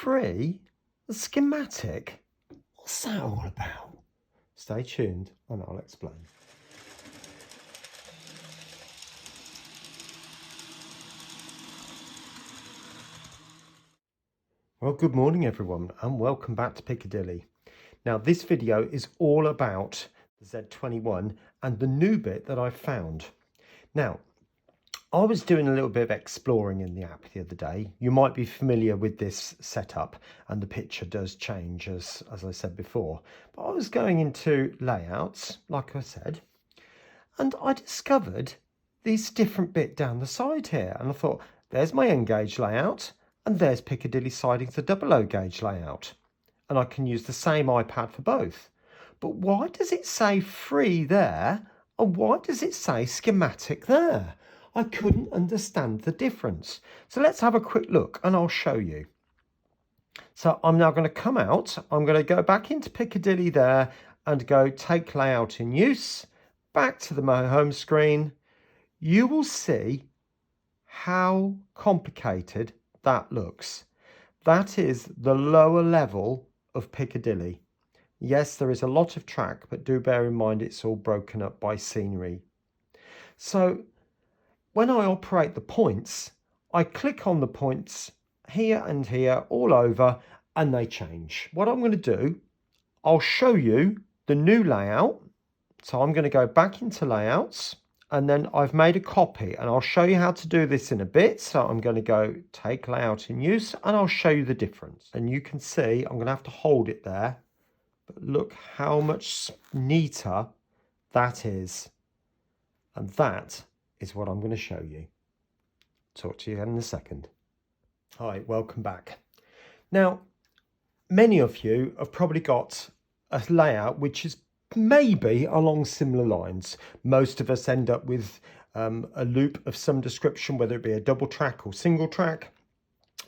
free schematic? What's that all about? Stay tuned and I'll explain. Well, good morning everyone and welcome back to Piccadilly. Now this video is all about the Z21 and the new bit that I found. Now, I was doing a little bit of exploring in the app the other day. You might be familiar with this setup and the picture does change as I said before. But I was going into layouts, like I said, and I discovered this different bit down the side here. And I thought, there's my N gauge layout and there's Piccadilly Siding's the 00 gauge layout. And I can use the same iPad for both. But why does it say free there and why does it say schematic there? I couldn't understand the difference. So let's have a quick look and I'll show you. So I'm now going to come out. I'm going to go back into Piccadilly there and go take layout in use. Back to my home screen. You will see how complicated that looks. That is the lower level of Piccadilly. Yes, there is a lot of track, but do bear in mind it's all broken up by scenery. So when I operate the points, I click on the points here and here all over and they change. What I'm going to do, I'll show you the new layout. So I'm going to go back into layouts and then I've made a copy and I'll show you how to do this in a bit. So I'm going to go take layout in use and I'll show you the difference. And you can see I'm going to have to hold it there. But look how much neater that is. And that is what I'm going to show you. Talk to you in a second. Hi, welcome back. Now, many of you have probably got a layout which is maybe along similar lines. Most of us end up with a loop of some description, whether it be a double track or single track.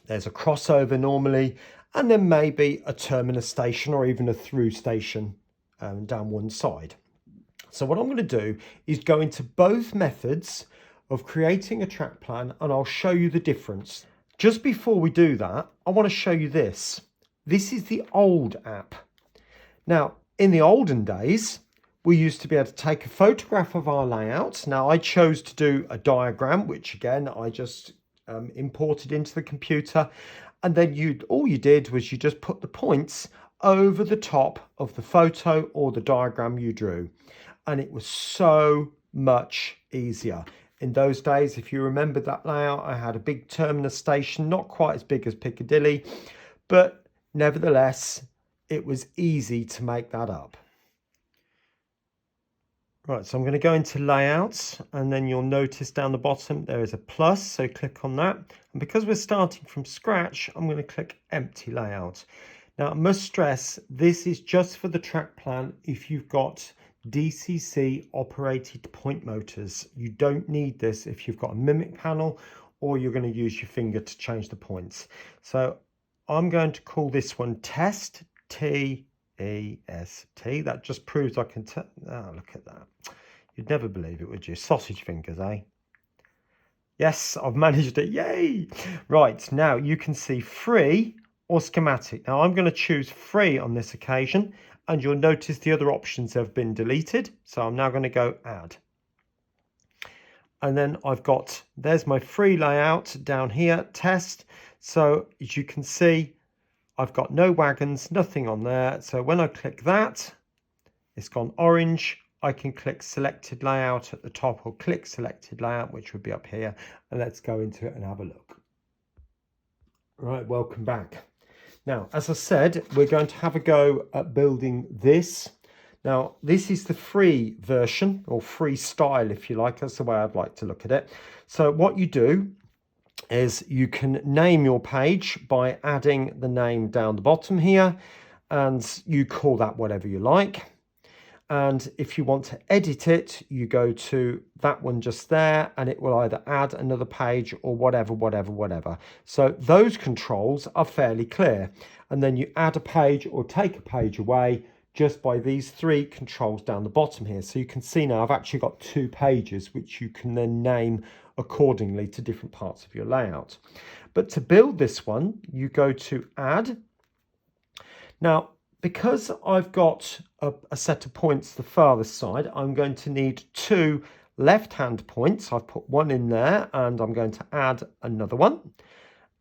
There's a crossover normally, and then maybe a terminus station or even a through station down one side. So what I'm going to do is go into both methods of creating a track plan and I'll show you the difference. Just before we do that, I want to show you this. This is the old app. Now, in the olden days, we used to be able to take a photograph of our layout. Now, I chose to do a diagram, which again, I just imported into the computer. And then all you did was you just put the points over the top of the photo or the diagram you drew. And it was so much easier. In those days, if you remember that layout, I had a big terminus station, not quite as big as Piccadilly, but nevertheless, it was easy to make that up. Right, so I'm going to go into layouts and then you'll notice down the bottom there is a plus, so click on that. And because we're starting from scratch, I'm going to click empty layout. Now, I must stress, this is just for the track plan if you've got DCC operated point motors. You don't need this if you've got a mimic panel or you're going to use your finger to change the points. So I'm going to call this one test, T-E-S-T. That just proves I can look at that. You'd never believe it, would you? Sausage fingers, eh? Yes, I've managed it. Yay! Right, now you can see free or schematic. Now I'm going to choose free on this occasion. And you'll notice the other options have been deleted. So I'm now going to go add. And then there's my free layout down here, test. So as you can see, I've got no wagons, nothing on there. So when I click that, it's gone orange. I can click selected layout at the top or click selected layout, which would be up here. And let's go into it and have a look. Right, welcome back. Now, as I said, we're going to have a go at building this. Now, this is the free version or free style, if you like. That's the way I'd like to look at it. So what you do is you can name your page by adding the name down the bottom here, and you call that whatever you like. And if you want to edit it, you go to that one just there and it will either add another page or whatever. So those controls are fairly clear. And then you add a page or take a page away just by these three controls down the bottom here. So you can see now I've actually got 2 pages, which you can then name accordingly to different parts of your layout. But to build this one, you go to add. Now, because I've got a set of points the farthest side, I'm going to need 2 left-hand points. I've put one in there and I'm going to add another one.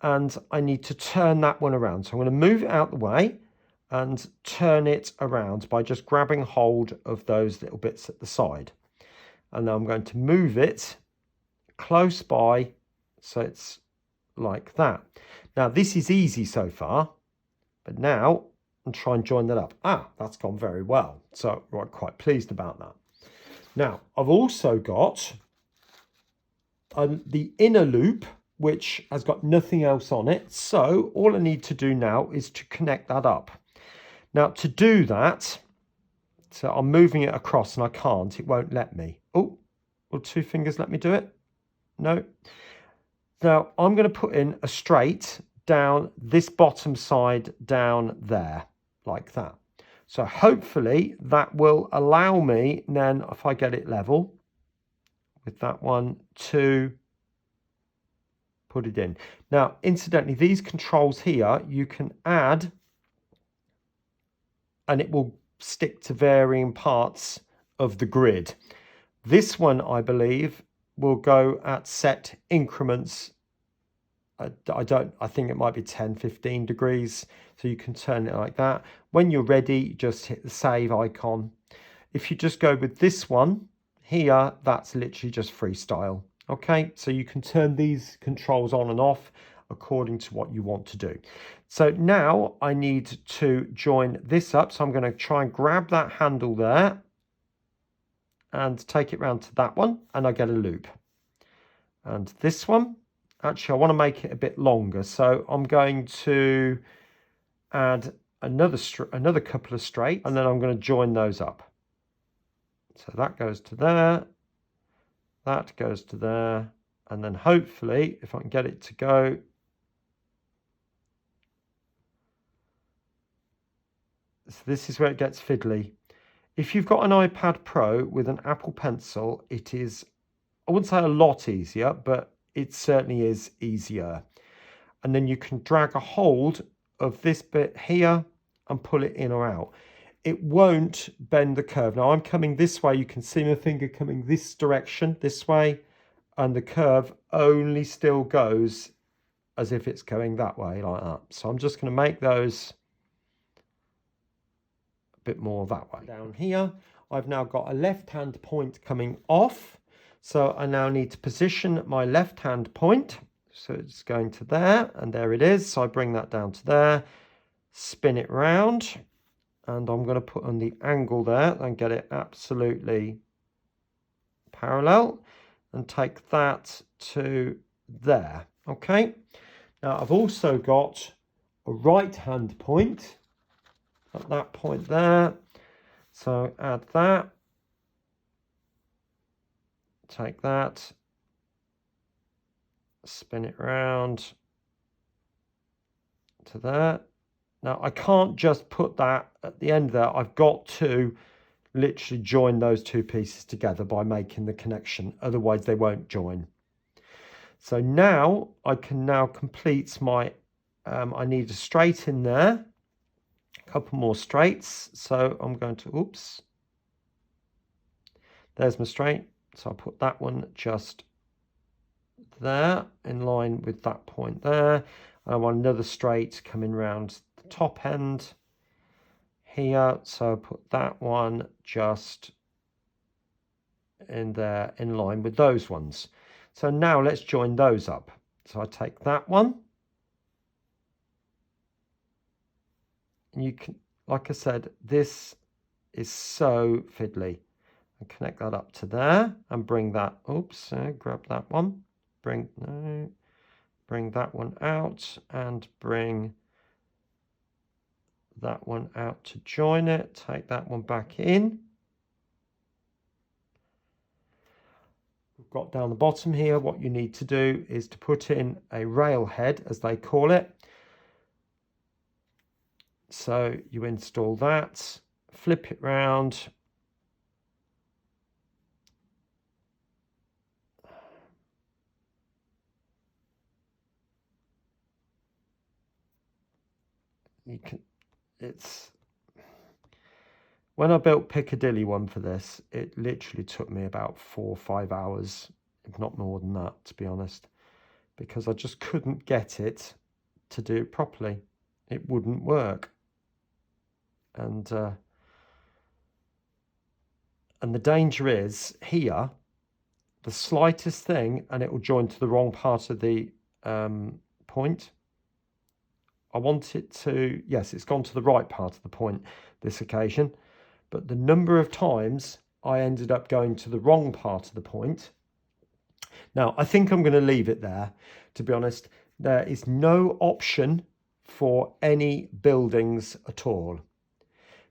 And I need to turn that one around. So I'm going to move it out the way and turn it around by just grabbing hold of those little bits at the side. And then I'm going to move it close by so it's like that. Now this is easy so far, but now I'll try and join that up. That's gone very well. So I'm quite pleased about that. Now I've also got the inner loop, which has got nothing else on it. So all I need to do now is to connect that up. Now to do that, so I'm moving it across and I can't, it won't let me. Oh, will 2 fingers let me do it? No. Now I'm going to put in a straight down this bottom side down there, like that. So hopefully that will allow me then, if I get it level with that one, to put it in. Now, incidentally, these controls here, you can add and it will stick to varying parts of the grid. This one, I believe, will go at set increments. I think it might be 10, 15 degrees. So you can turn it like that. When you're ready, just hit the save icon. If you just go with this one here, that's literally just freestyle. Okay, so you can turn these controls on and off according to what you want to do. So now I need to join this up. So I'm going to try and grab that handle there and take it round to that one, and I get a loop. And this one, actually I want to make it a bit longer, so I'm going to add another couple of straights, and then I'm going to join those up. So that goes to there, that goes to there, and then hopefully if I can get it to go, so this is where it gets fiddly. If you've got an iPad Pro with an Apple Pencil, it is, I wouldn't say a lot easier, but it certainly is easier. And then you can drag a hold of this bit here and pull it in or out. It won't bend the curve. Now I'm coming this way, you can see my finger coming this direction, this way, and the curve only still goes as if it's going that way, like that. So I'm just going to make those a bit more that way. Down here, I've now got a left-hand point coming off. So I now need to position my left-hand point. So it's going to there, and there it is. So I bring that down to there, spin it round, and I'm going to put on the angle there and get it absolutely parallel, and take that to there. Okay. Now I've also got a right-hand point at that point there. So add that. Take that, spin it round to there. Now I can't just put that at the end there. I've got to literally join those 2 pieces together by making the connection. Otherwise they won't join. So now I can now complete my, I need a straight in there, a couple more straights. So I'm going to, oops, there's my straight. So I'll put that one just there in line with that point there. I want another straight coming round the top end here. So I'll put that one just in there in line with those ones. So now let's join those up. So I take that one. And you can, like I said, this is so fiddly. And connect that up to there and bring that, oops, grab that one, bring that one out and bring that one out to join it. Take that one back in. We've got down the bottom here, what you need to do is to put in a rail head, as they call it. So you install that, flip it round, when I built Piccadilly one for this, it literally took me about 4 or 5 hours, if not more than that, to be honest, because I just couldn't get it to do it properly. It wouldn't work. And the danger is here, the slightest thing, and it will join to the wrong part of the point. I want it to, yes, it's gone to the right part of the point this occasion, but the number of times I ended up going to the wrong part of the point. Now, I think I'm going to leave it there, to be honest. There is no option for any buildings at all.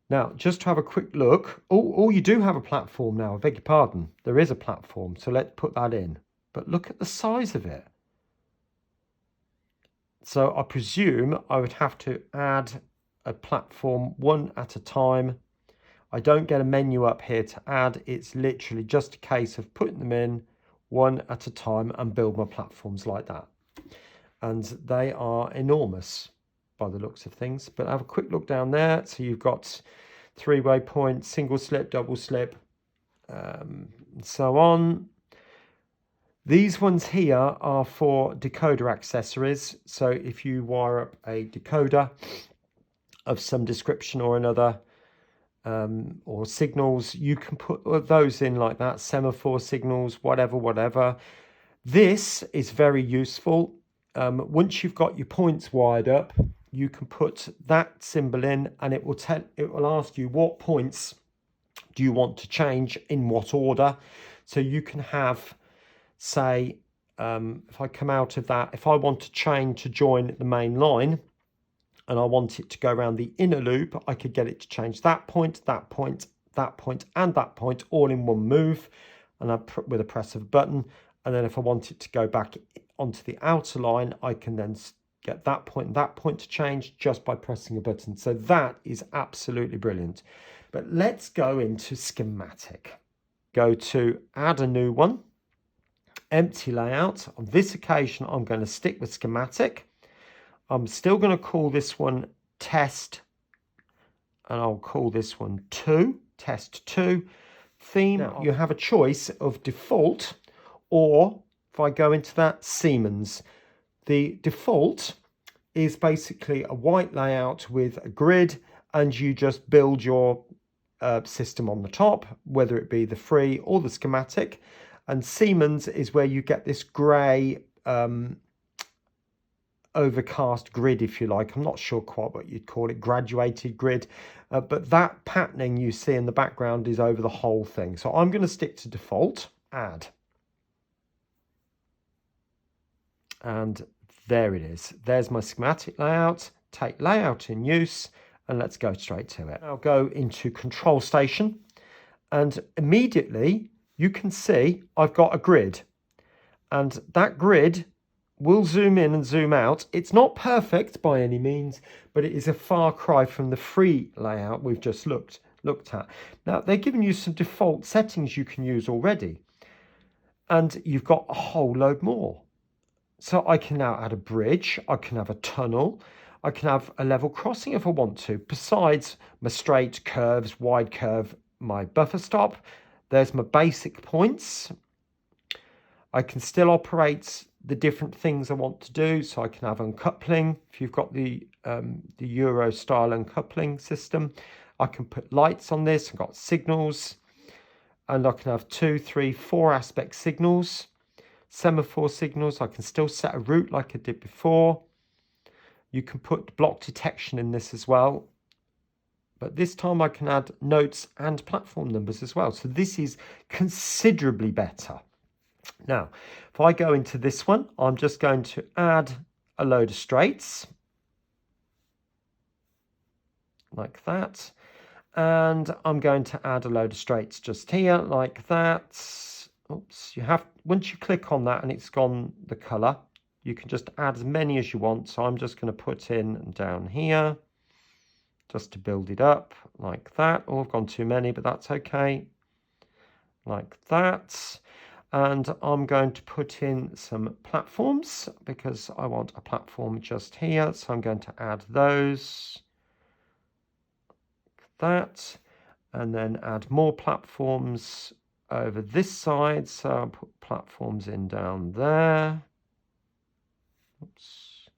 Now, just to have a quick look. Oh, you do have a platform now. I beg your pardon. There is a platform, so let's put that in. But look at the size of it. So I presume I would have to add a platform one at a time. I don't get a menu up here to add. It's literally just a case of putting them in one at a time and build my platforms like that. And they are enormous by the looks of things. But have a quick look down there. So you've got 3-way point, single slip, double slip, and so on. These ones here are for decoder accessories. So if you wire up a decoder of some description or another, or signals, you can put those in like that, semaphore signals, whatever. This is very useful. Once you've got your points wired up, you can put that symbol in, and it will ask you what points do you want to change, in what order. So you can have, say, if I come out of that, if I want to change to join the main line and I want it to go around the inner loop, I could get it to change that point, that point, that point, and that point all in one move, and with a press of a button. And then if I want it to go back onto the outer line, I can then get that point and that point to change just by pressing a button. So that is absolutely brilliant. But let's go into schematic. Go to add a new one. Empty layout. On this occasion, I'm going to stick with schematic. I'm still going to call this one test, and I'll call this one 2, test 2. Theme, now, you have a choice of default, or if I go into that, Siemens. The default is basically a white layout with a grid, and you just build your system on the top, whether it be the free or the schematic. And Siemens is where you get this grey overcast grid, if you like. I'm not sure quite what you'd call it, graduated grid, but that patterning you see in the background is over the whole thing. So I'm going to stick to default, add, and there it is. There's my schematic layout. Take layout in use, and let's go straight to it. I'll go into control station, and immediately you can see I've got a grid, and that grid will zoom in and zoom out. It's not perfect by any means, but it is a far cry from the free layout we've just looked at. Now, they're giving you some default settings you can use already, and you've got a whole load more. So I can now add a bridge, I can have a tunnel, I can have a level crossing if I want to, besides my straight curves, wide curve, my buffer stop. There's my basic points. I can still operate the different things I want to do. So I can have uncoupling. If you've got the Euro style uncoupling system, I can put lights on this. I've got signals, and I can have 2, 3, 4 aspect signals, semaphore signals. I can still set a route like I did before. You can put block detection in this as well. But this time I can add notes and platform numbers as well. So this is considerably better. Now, if I go into this one, I'm just going to add a load of straights like that. And I'm going to add a load of straights just here like that. Oops, once you click on that and it's gone the color, you can just add as many as you want. So I'm just going to put in down here just to build it up like that. Oh, I've gone too many, but that's okay. Like that. And I'm going to put in some platforms because I want a platform just here. So I'm going to add those, like that, and then add more platforms over this side. So I'll put platforms in down there. Oops.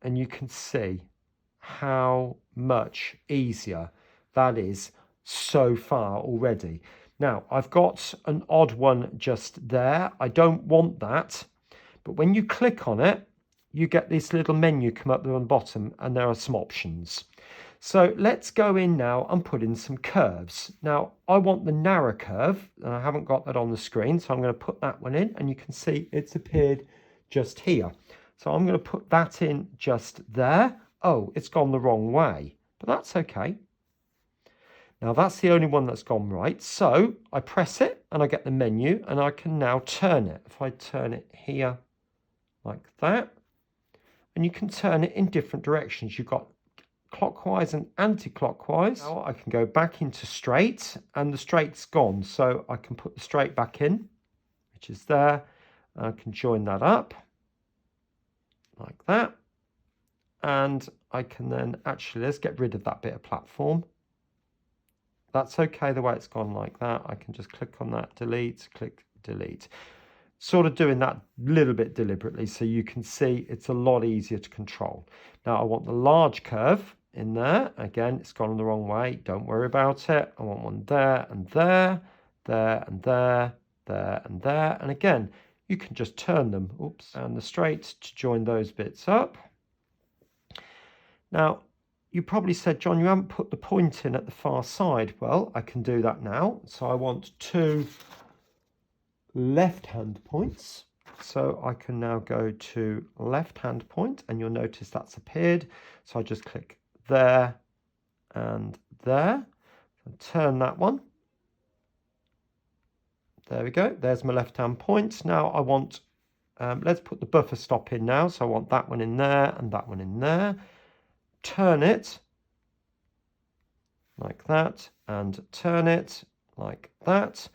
And you can see how much easier that is so far already. Now, I've got an odd one just there. I don't want that. But when you click on it, you get this little menu come up there on the bottom, and there are some options. So let's go in now and put in some curves. Now, I want the narrow curve, and I haven't got that on the screen, so I'm going to put that one in, and you can see it's appeared just here. So I'm going to put that in just there. Oh, it's gone the wrong way, but that's okay. Now that's the only one that's gone right. So I press it and I get the menu, and I can now turn it. If I turn it here like that, and you can turn it in different directions. You've got clockwise and anti-clockwise. Now I can go back into straight, and the straight's gone. So I can put the straight back in, which is there. I can join that up like that. And I can then actually, let's get rid of that bit of platform. That's okay the way it's gone like that. I can just click on that, delete, click, delete. Sort of doing that a little bit deliberately so you can see it's a lot easier to control. Now I want the large curve in there. Again, it's gone the wrong way. Don't worry about it. I want one there and there, there and there, there and there. And again, you can just turn them, oops, and the straight to join those bits up. Now, you probably said, John, you haven't put the point in at the far side. Well, I can do that now. So I want two left-hand points. So I can now go to left-hand point, and you'll notice that's appeared. So I just click there and there, and turn that one. There we go. There's my left-hand point. Now I want, let's put the buffer stop in now. So I want that one in there and that one in there. Turn it like that, and turn it like that.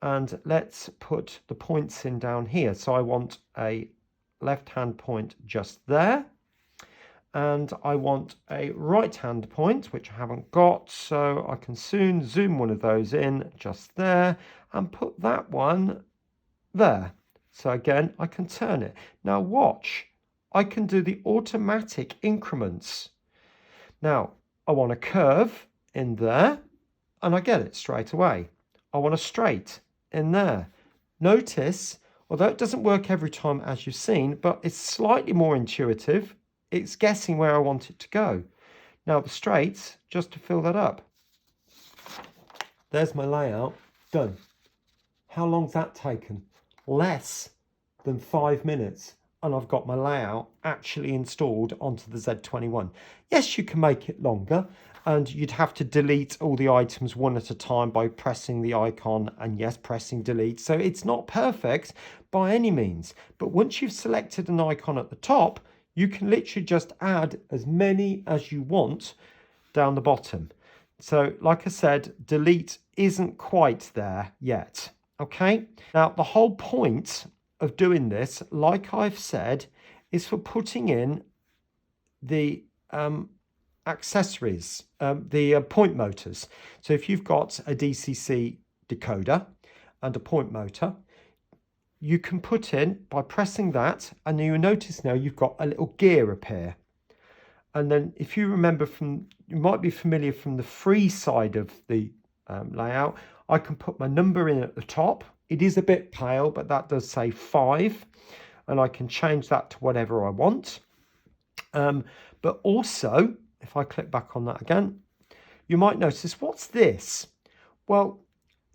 And let's put the points in down here. So I want a left-hand point just there. And I want a right-hand point, which I haven't got. So I can soon zoom one of those in just there and put that one there. So again, I can turn it. Now watch, I can do the automatic increments. Now, I want a curve in there, and I get it straight away. I want a straight in there. Notice, although it doesn't work every time as you've seen, but it's slightly more intuitive. It's guessing where I want it to go. Now the straights, just to fill that up. There's my layout, done. How long's that taken? Less than 5 minutes. And I've got my layout actually installed onto the Z21. Yes, you can make it longer, and you'd have to delete all the items one at a time by pressing the icon and yes, pressing delete. So it's not perfect by any means. But once you've selected an icon at the top, you can literally just add as many as you want down the bottom. So like I said, delete isn't quite there yet. Okay, now the whole point of doing this, like I've said, is for putting in the accessories, the point motors. So if you've got a DCC decoder and a point motor, you can put in by pressing that, and you'll notice now you've got a little gear appear. And then if you remember from, you might be familiar from the free side of the layout, I can put my number in at the top. It is a bit pale, but that does say 5, and I can change that to whatever I want. But also, if I click back on that again, you might notice, what's this? Well,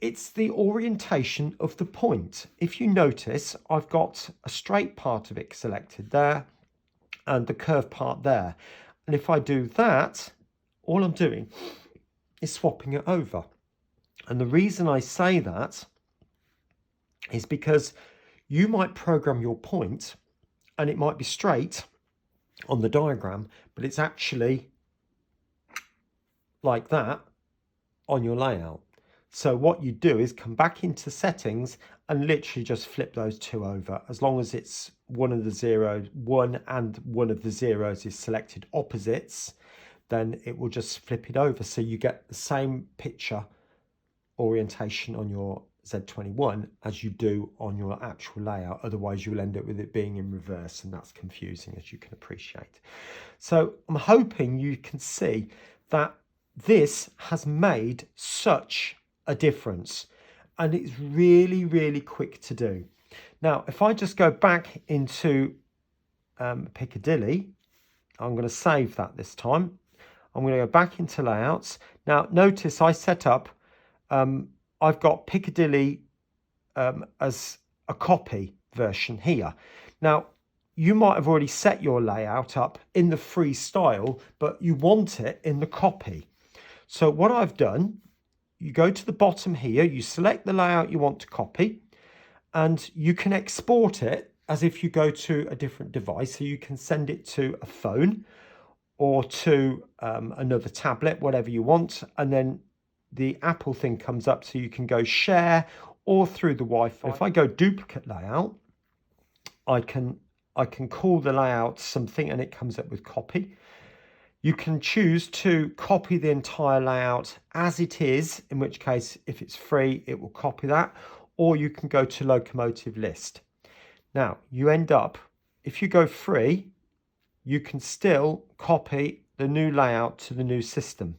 it's the orientation of the point. If you notice, I've got a straight part of it selected there and the curved part there. And if I do that, all I'm doing is swapping it over. And the reason I say that is because you might program your point and it might be straight on the diagram, but it's actually like that on your layout. So what you do is come back into settings and literally just flip those two over. As long as it's one and one of the zeros is selected opposites, then it will just flip it over. So you get the same picture orientation on your Z21 as you do on your actual layout. Otherwise you'll end up with it being in reverse, and that's confusing, as you can appreciate. So I'm hoping you can see that this has made such a difference, and it's really, really quick to do. Now, if I just go back into Piccadilly, I'm going to save that this time. I'm going to go back into layouts. Now, notice I set up, I've got Piccadilly as a copy version here. Now, you might have already set your layout up in the free style, but you want it in the copy. So what I've done, you go to the bottom here, you select the layout you want to copy, and you can export it as if you go to a different device. So you can send it to a phone or to another tablet, whatever you want, and then the Apple thing comes up, so you can go share or through the Wi-Fi. If I go duplicate layout, I can call the layout something and it comes up with copy. You can choose to copy the entire layout as it is, in which case, if it's free, it will copy that, or you can go to locomotive list. Now, you end up, if you go free, you can still copy the new layout to the new system.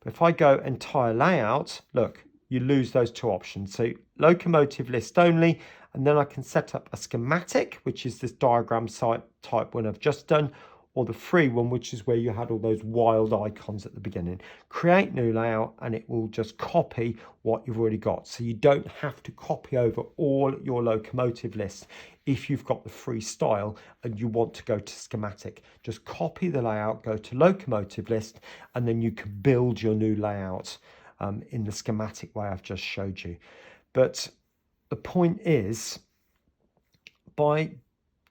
But if I go entire layout, look, you lose those two options. So locomotive list only, and then I can set up a schematic, which is this diagram type one I've just done, or the free one, which is where you had all those wild icons at the beginning. Create new layout, and it will just copy what you've already got. So you don't have to copy over all your locomotive lists if you've got the free style and you want to go to schematic. Just copy the layout, go to locomotive list, and then you can build your new layout in the schematic way I've just showed you. But the point is, by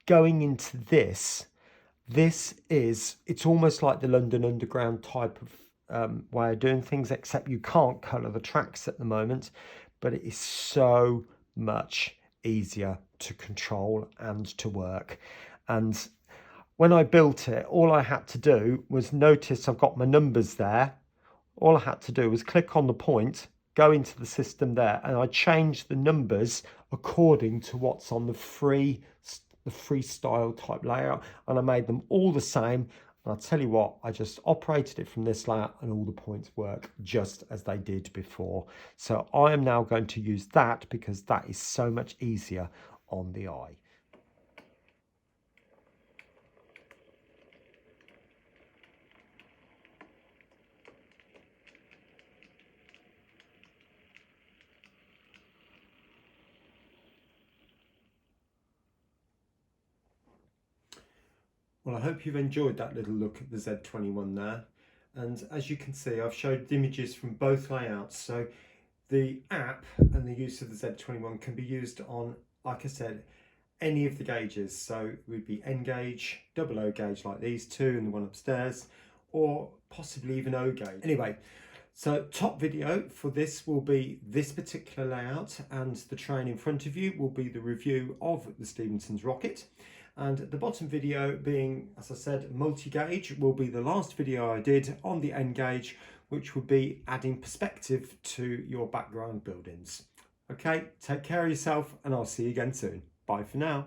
going into this, it's almost like the London Underground type of way of doing things, except you can't colour the tracks at the moment, but it is so much easier to control and to work. And when I built it, all I had to do was notice I've got my numbers there. All I had to do was click on the point, go into the system there, and I changed the numbers according to what's on the freestyle type layout, and I made them all the same. And I'll tell you what, I just operated it from this layout and all the points work just as they did before. So I am now going to use that because that is so much easier on the eye. Well, I hope you've enjoyed that little look at the Z21 there. And as you can see, I've showed images from both layouts. So the app and the use of the Z21 can be used on, like I said, any of the gauges. So it would be N gauge, double O gauge like these two and the one upstairs, or possibly even O gauge. Anyway, so top video for this will be this particular layout, and the train in front of you will be the review of the Stephenson's rocket. And the bottom video being, as I said, multi-gauge, will be the last video I did on the N gauge, which would be adding perspective to your background buildings. Okay, take care of yourself, and I'll see you again soon. Bye for now.